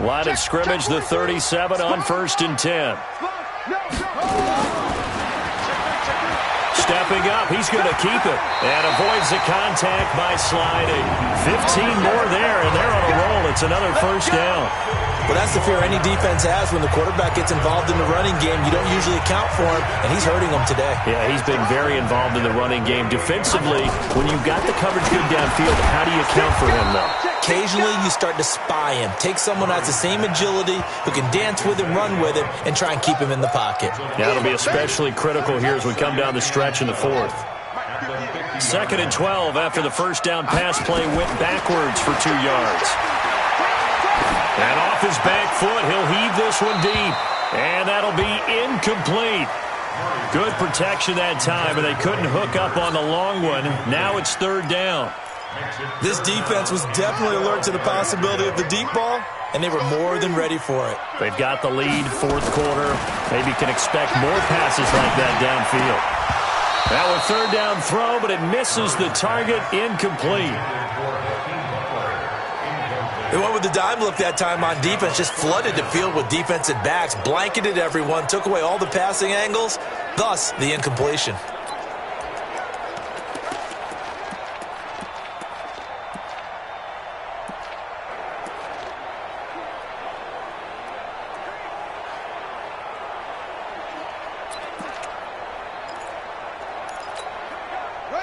Line of scrimmage, the 37 on 1st and 10. Stepping up, he's going to keep it and avoids the contact by sliding. 15 more there, and they're on a roll. It's another first down. Well, that's the fear any defense has when the quarterback gets involved in the running game. You don't usually account for him, and he's hurting them today. Yeah, he's been very involved in the running game. Defensively, when you've got the coverage good downfield, how do you account for him, though? Occasionally, you start to spy him. Take someone who has the same agility, who can dance with him, run with him, and try and keep him in the pocket. Yeah, it'll be especially critical here as we come down the stretch in the 4th. 2nd and 12 after the first down pass play went backwards for 2 yards. And off his back foot, he'll heave this one deep. And that'll be incomplete. Good protection that time, and they couldn't hook up on the long one. Now it's third down. This defense was definitely alert to the possibility of the deep ball, and they were more than ready for it. They've got the lead, fourth quarter. Maybe can expect more passes like that downfield. That was third down throw, but it misses the target, incomplete. They went with the dime look that time on defense, just flooded the field with defensive backs, blanketed everyone, took away all the passing angles, thus the incompletion.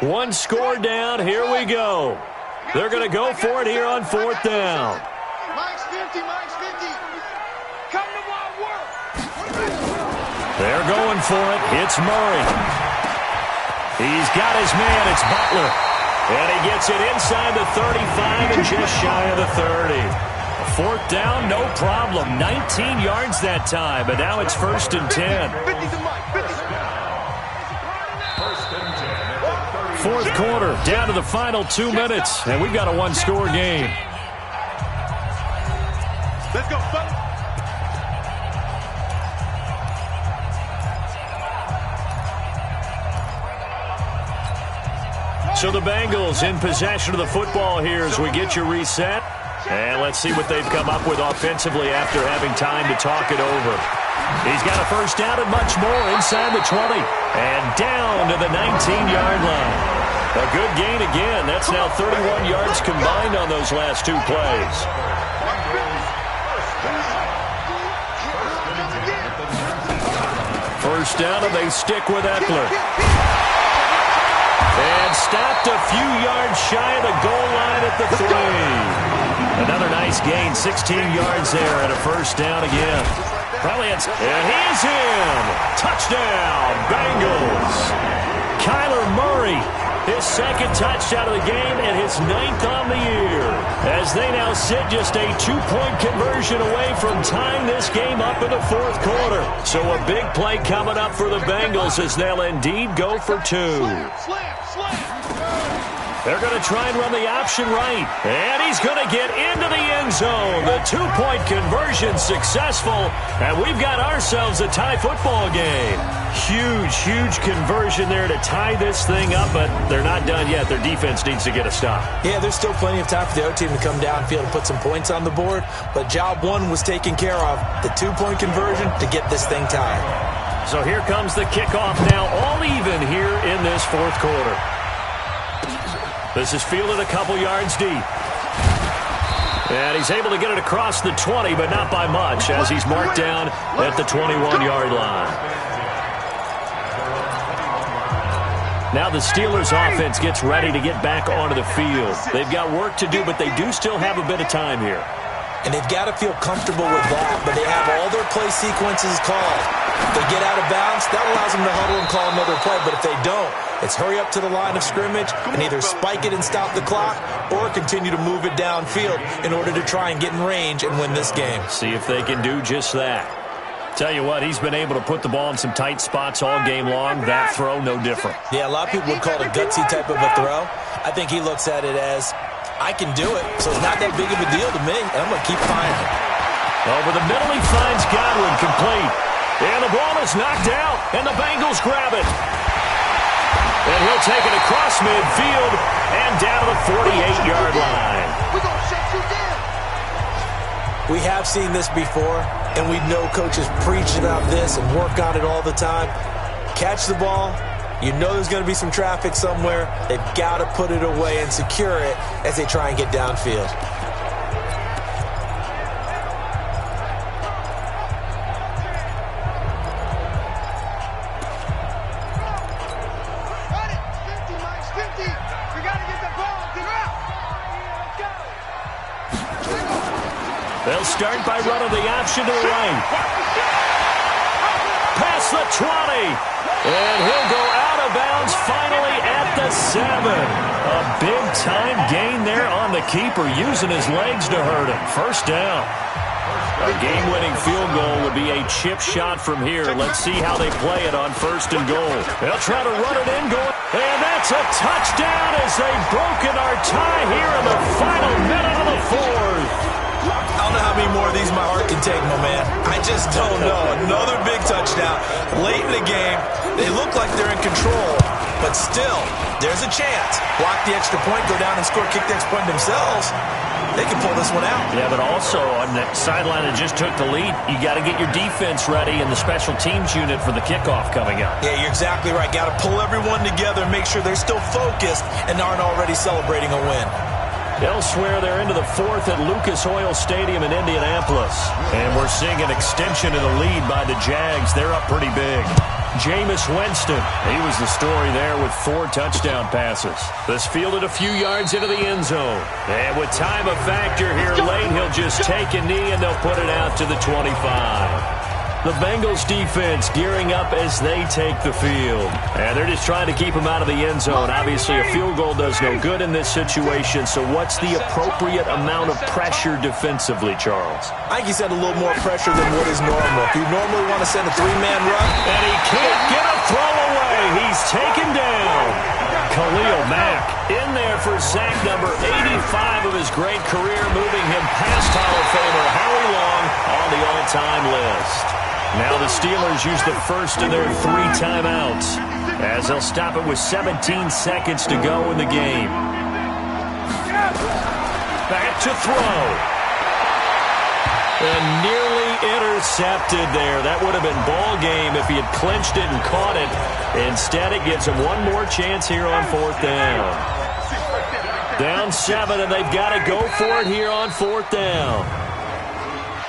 One score down, here we go. They're going to go for it here on fourth down. Mike's 50, Mike's 50. Come to wild work. They're going for it. It's Murray. He's got his man. It's Butler. And he gets it inside the 35 and just shy of the 30. Fourth down, no problem. 19 yards that time, but now it's first and 10. 50 to Mike, 50. Fourth quarter, down to the final 2 minutes, and we've got a one-score game. Let's go, Butler. So the Bengals in possession of the football here as we get you reset. And let's see what they've come up with offensively after having time to talk it over. He's got a first down and much more inside the 20. And down to the 19-yard line. A good gain again. That's now 31 yards combined on those last two plays. First down, and they stick with Eckler. And stopped a few yards shy of the goal line at the 3. Another nice gain, 16 yards there, and a first down again. Probably it's, and he's in. Touchdown, Bengals. Kyler Murray, his second touchdown of the game and his 9th on the year. As they now sit just a 2-point conversion away from tying this game up in the fourth quarter. So a big play coming up for the Bengals as they'll indeed go for 2. They're going to try and run the option right. And he's going to get into the end zone. The 2-point conversion successful. And we've got ourselves a tie football game. Huge conversion there to tie this thing up, but they're not done yet. Their defense needs to get a stop. Yeah, there's still plenty of time for the other team to come downfield and put some points on the board, but job one was taken care of. The 2-point conversion to get this thing tied. So here comes the kickoff now, all even here in this fourth quarter. This is fielded a couple yards deep. And he's able to get it across the 20, but not by much, as he's marked down at the 21-yard line. Now the Steelers' offense gets ready to get back onto the field. They've got work to do, but they do still have a bit of time here. And they've got to feel comfortable with that, but they have all their play sequences called. If they get out of bounds, that allows them to huddle and call another play, but if they don't, it's hurry up to the line of scrimmage and either spike it and stop the clock or continue to move it downfield in order to try and get in range and win this game. See if they can do just that. Tell you what, he's been able to put the ball in some tight spots all game long. That throw, no different. Yeah, a lot of people would call it a gutsy type of a throw. I think he looks at it as, I can do it, so it's not that big of a deal to me, and I'm going to keep finding it. Over the middle, he finds Godwin complete. And the ball is knocked out, and the Bengals grab it. And he'll take it across midfield and down to the 48-yard line. We're going to shut you down. We have seen this before, and we know coaches preach about this and work on it all the time. Catch the ball. You know there's going to be some traffic somewhere. They've got to put it away and secure it as they try and get downfield. They'll start by running the option to the right. Past the 20. And he'll go out of bounds finally at the 7. A big-time gain there on the keeper, using his legs to hurt him. First down. A game-winning field goal would be a chip shot from here. Let's see how they play it on 1st and goal. They'll try to run it in, and that's a touchdown as they've broken our tie here in the final minute of the 4th. I don't know how many more of these my heart can take, my man. I just don't know. Another big touchdown late in the game. They look like they're in control, but still, there's a chance. Block the extra point, go down and score, kick the extra point themselves. They can pull this one out. Yeah, but also on the sideline that just took the lead, you got to get your defense ready and the special teams unit for the kickoff coming up. Yeah, you're exactly right. Got to pull everyone together and make sure they're still focused and aren't already celebrating a win. Elsewhere, they're into the 4th at Lucas Oil Stadium in Indianapolis. And we're seeing an extension of the lead by the Jags. They're up pretty big. Jameis Winston, he was the story there with 4 touchdown passes. This fielded a few yards into the end zone. And with time a factor here late, he'll just take a knee and they'll put it out to the 25. The Bengals defense gearing up as they take the field. And they're just trying to keep him out of the end zone. Obviously, a field goal does no good in this situation. So what's the appropriate amount of pressure defensively, Charles? I think he's had a little more pressure than what is normal. If you normally want to send a 3-man run. And he can't get a throw away. He's taken down. Khalil Mack in there for sack number 85 of his great career, moving him past Hall of Famer Howie Long on the all-time list. Now the Steelers use the first of their 3 timeouts as they'll stop it with 17 seconds to go in the game. Back to throw. And nearly intercepted there. That would have been ball game if he had clinched it and caught it. Instead, it gives him one more chance here on 4th down. Down 7, and they've got to go for it here on 4th down.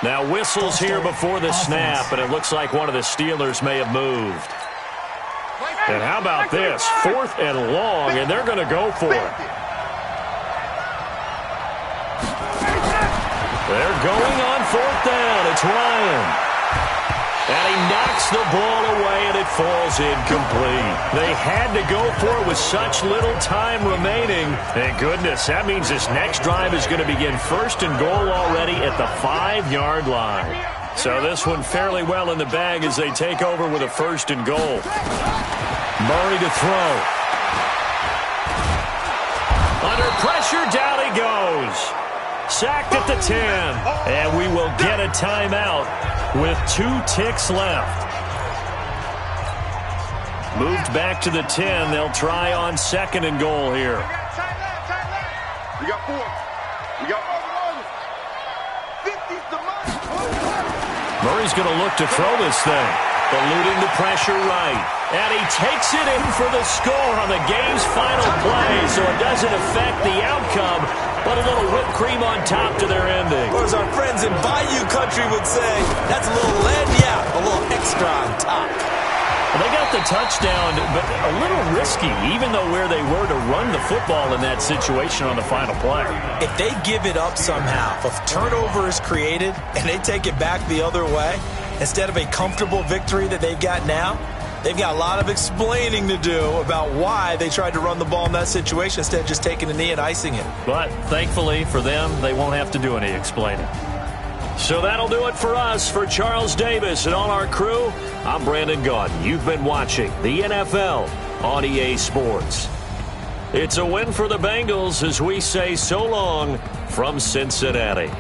Now whistles here before the snap, and it looks like one of the Steelers may have moved. And how about this? 4th and long, and they're going to go for it. They're going on 4th down. It's Ryan. And he knocks the ball away, and it falls incomplete. They had to go for it with such little time remaining. Thank goodness, that means this next drive is going to begin 1st and goal already at the 5-yard line. So this one fairly well in the bag as they take over with a 1st and goal. Murray to throw. Under pressure, down he goes. Sacked at the 10, and we will get a timeout with 2 ticks left. Moved back to the 10. They'll try on 2nd and goal here. We got 4. We got 50's the money. Murray's going to look to throw this thing. Eluding the pressure right. And he takes it in for the score on the game's final play, so it doesn't affect the outcome, but a little whipped cream on top to their ending. Or as our friends in Bayou Country would say, that's a little lagniappe, a little extra on top. Well, they got the touchdown, but a little risky, even though where they were to run the football in that situation on the final play. If they give it up somehow, if a turnover is created and they take it back the other way, instead of a comfortable victory that they've got now, they've got a lot of explaining to do about why they tried to run the ball in that situation instead of just taking a knee and icing it. But thankfully for them, they won't have to do any explaining. So that'll do it for us. For Charles Davis and all our crew, I'm Brandon Gaudin. You've been watching the NFL on EA Sports. It's a win for the Bengals as we say so long from Cincinnati.